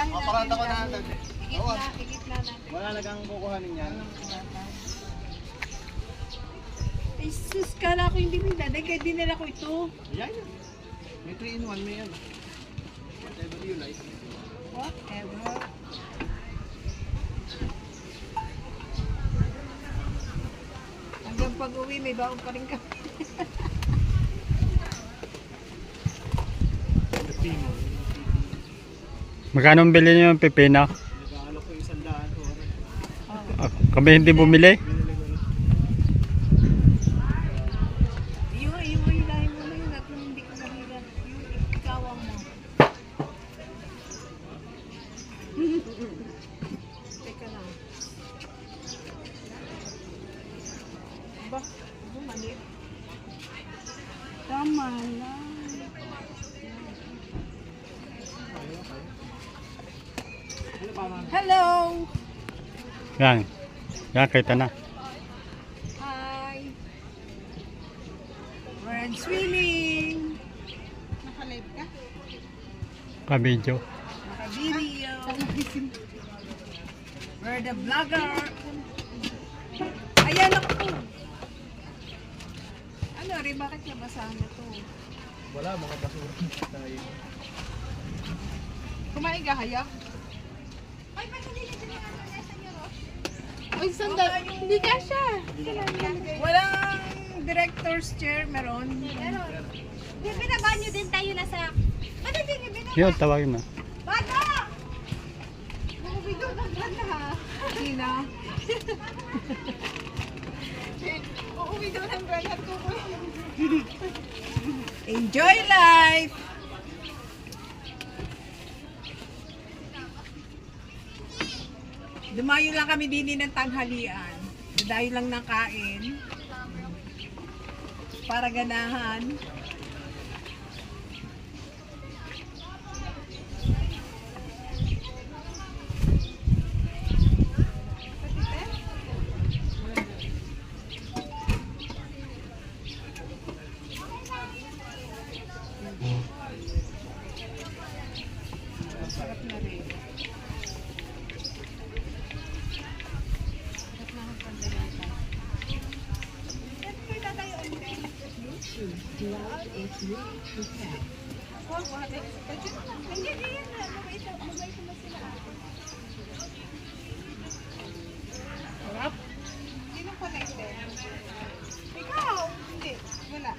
Aparanta ko na natin. Higit na natin. Wala nagang kukuhanin yan. Ay, sus, kala ko hindi nila. Kaya dinala ko ito. Ayan yan. May 3 in 1 may yan. Whatever you like. Whatever. Hanggang pag-uwi, may baon pa rin kami. Pepino. Magkano bili niyo yung pipino? Nag-aalok ko 100 ko. Kami hindi bumili. Yung ilahin mo na yun at hindi ko nabila. Yung ikawang mo. Teka lang. Ba? Bumalik. Tama na. Hello! Yan. Yan, kita na. Hi! We're swimming! Naka-live ka? Pa-video. Naka-video! We're the vlogger! Ayan ako! Ano rin, bakit nabasahan na to? Wala, mga basura tayo. Kumain ka, Haya? Uy, sandal. Hindi ka siya. Walang director's chair, meron. Binabanyo din tayo na sa... Ano din yung binabanyo? Yun, tawagin na. Bago! Bumigaw ng gana ha. Sino? Uuwi daw ng gana at kukuha. Enjoy life! Dumayo lang kami din ng tanghalian. Dahil lang ng kain. Para ganahan. Sarap na rin. Sarap. Sino connected? Ikaw! Hindi. Wala.